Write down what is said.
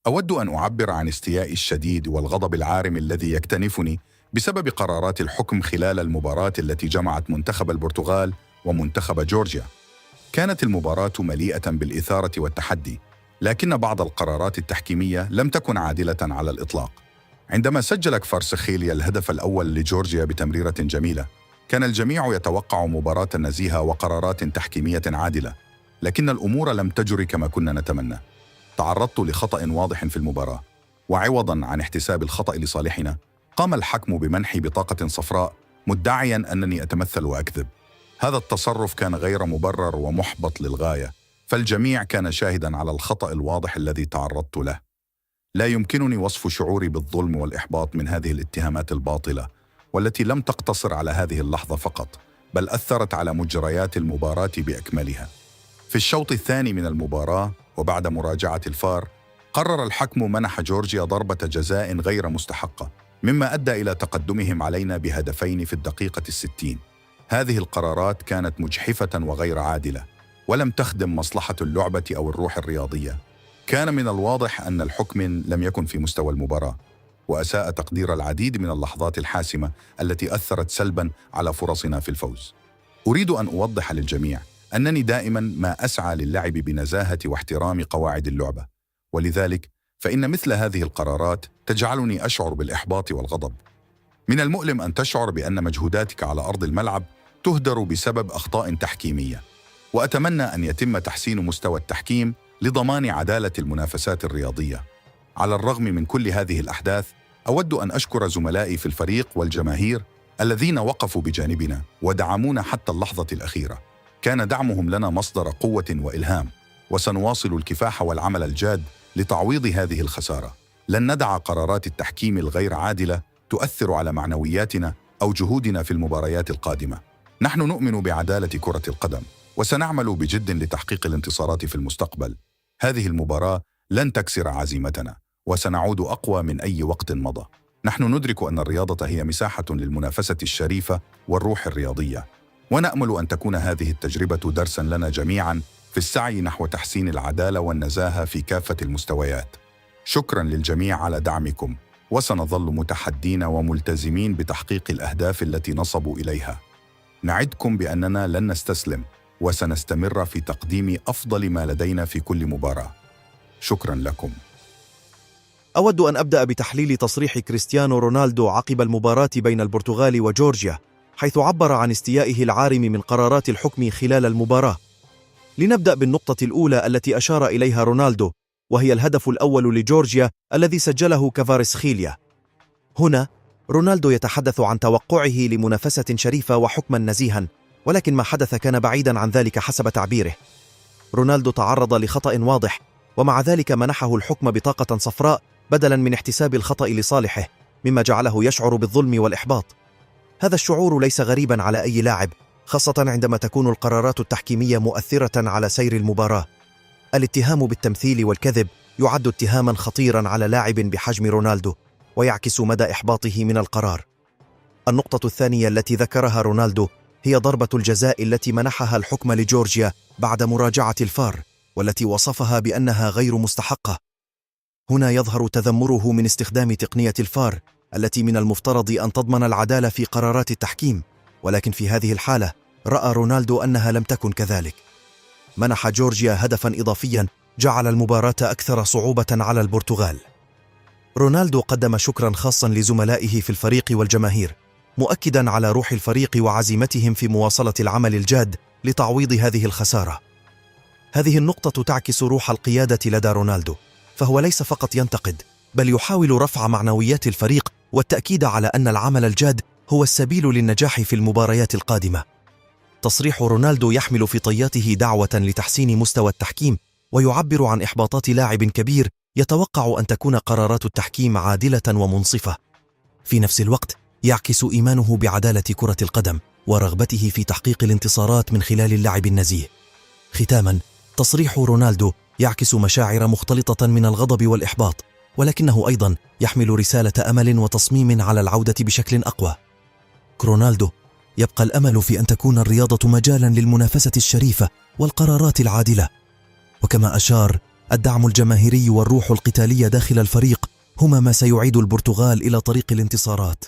أود أن أعبر عن استيائي الشديد والغضب العارم الذي يكتنفني بسبب قرارات الحكم خلال المباراة التي جمعت منتخب البرتغال ومنتخب جورجيا. كانت المباراة مليئة بالإثارة والتحدي، لكن بعض القرارات التحكيمية لم تكن عادلة على الإطلاق. عندما سجل كفاراتسخيليا الهدف الأول لجورجيا بتمريرة جميلة، كان الجميع يتوقع مباراة نزيهة وقرارات تحكيمية عادلة، لكن الأمور لم تجر كما كنا نتمنى. تعرضت لخطأ واضح في المباراة، وعوضاً عن احتساب الخطأ لصالحنا، قام الحكم بمنحي بطاقة صفراء مدعياً أنني أتمثل وأكذب. هذا التصرف كان غير مبرر ومحبط للغاية، فالجميع كان شاهداً على الخطأ الواضح الذي تعرضت له. لا يمكنني وصف شعوري بالظلم والإحباط من هذه الاتهامات الباطلة، والتي لم تقتصر على هذه اللحظة فقط، بل أثرت على مجريات المباراة بأكملها. في الشوط الثاني من المباراة وبعد مراجعة الفار، قرر الحكم منح جورجيا ضربة جزاء غير مستحقة، مما أدى إلى تقدمهم علينا بهدفين في الدقيقة 60. هذه القرارات كانت مجحفة وغير عادلة، ولم تخدم مصلحة اللعبة أو الروح الرياضية. كان من الواضح أن الحكم لم يكن في مستوى المباراة، وأساء تقدير العديد من اللحظات الحاسمة التي أثرت سلباً على فرصنا في الفوز. أريد أن أوضح للجميع أنني دائماً ما أسعى للعب بنزاهة واحترام قواعد اللعبة، ولذلك فإن مثل هذه القرارات تجعلني أشعر بالإحباط والغضب. من المؤلم أن تشعر بأن مجهوداتك على أرض الملعب تهدر بسبب أخطاء تحكيمية، وأتمنى أن يتم تحسين مستوى التحكيم لضمان عدالة المنافسات الرياضية. على الرغم من كل هذه الأحداث، أود أن أشكر زملائي في الفريق والجماهير الذين وقفوا بجانبنا ودعمونا حتى اللحظة الأخيرة. كان دعمهم لنا مصدر قوة وإلهام، وسنواصل الكفاح والعمل الجاد لتعويض هذه الخسارة. لن ندع قرارات التحكيم الغير عادلة تؤثر على معنوياتنا أو جهودنا في المباريات القادمة. نحن نؤمن بعدالة كرة القدم، وسنعمل بجد لتحقيق الانتصارات في المستقبل. هذه المباراة لن تكسر عزيمتنا، وسنعود أقوى من أي وقت مضى. نحن ندرك أن الرياضة هي مساحة للمنافسة الشريفة والروح الرياضية، ونأمل أن تكون هذه التجربة درساً لنا جميعاً في السعي نحو تحسين العدالة والنزاهة في كافة المستويات. شكراً للجميع على دعمكم، وسنظل متحدين وملتزمين بتحقيق الأهداف التي نصبوا إليها. نعدكم بأننا لن نستسلم، وسنستمر في تقديم أفضل ما لدينا في كل مباراة. شكراً لكم. أود أن أبدأ بتحليل تصريح كريستيانو رونالدو عقب المباراة بين البرتغال وجورجيا، حيث عبر عن استيائه العارم من قرارات الحكم خلال المباراة. لنبدأ بالنقطة الأولى التي أشار إليها رونالدو، وهي الهدف الأول لجورجيا الذي سجله كفاراتسخيليا. هنا رونالدو يتحدث عن توقعه لمنافسة شريفة وحكما نزيها، ولكن ما حدث كان بعيدا عن ذلك حسب تعبيره. رونالدو تعرض لخطأ واضح، ومع ذلك منحه الحكم بطاقة صفراء بدلا من احتساب الخطأ لصالحه، مما جعله يشعر بالظلم والإحباط. هذا الشعور ليس غريبا على أي لاعب، خاصة عندما تكون القرارات التحكيمية مؤثرة على سير المباراة. الاتهام بالتمثيل والكذب يعد اتهاما خطيرا على لاعب بحجم رونالدو، ويعكس مدى إحباطه من القرار. النقطة الثانية التي ذكرها رونالدو هي ضربة الجزاء التي منحها الحكم لجورجيا بعد مراجعة الفار، والتي وصفها بأنها غير مستحقة. هنا يظهر تذمره من استخدام تقنية الفار التي من المفترض أن تضمن العدالة في قرارات التحكيم، ولكن في هذه الحالة رأى رونالدو أنها لم تكن كذلك. منح جورجيا هدفا إضافيا جعل المباراة أكثر صعوبة على البرتغال. رونالدو قدم شكرا خاصا لزملائه في الفريق والجماهير، مؤكدا على روح الفريق وعزيمتهم في مواصلة العمل الجاد لتعويض هذه الخسارة. هذه النقطة تعكس روح القيادة لدى رونالدو، فهو ليس فقط ينتقد، بل يحاول رفع معنويات الفريق والتأكيد على أن العمل الجاد هو السبيل للنجاح في المباريات القادمة. تصريح رونالدو يحمل في طياته دعوة لتحسين مستوى التحكيم، ويعبر عن إحباطات لاعب كبير يتوقع أن تكون قرارات التحكيم عادلة ومنصفة. في نفس الوقت يعكس إيمانه بعدالة كرة القدم ورغبته في تحقيق الانتصارات من خلال اللعب النزيه. ختاما، تصريح رونالدو يعكس مشاعر مختلطة من الغضب والإحباط، ولكنه أيضا يحمل رسالة أمل وتصميم على العودة بشكل أقوى. رونالدو: يبقى الأمل في أن تكون الرياضة مجالا للمنافسة الشريفة والقرارات العادلة. وكما أشار: الدعم الجماهيري والروح القتالية داخل الفريق هما ما سيعيد البرتغال إلى طريق الانتصارات.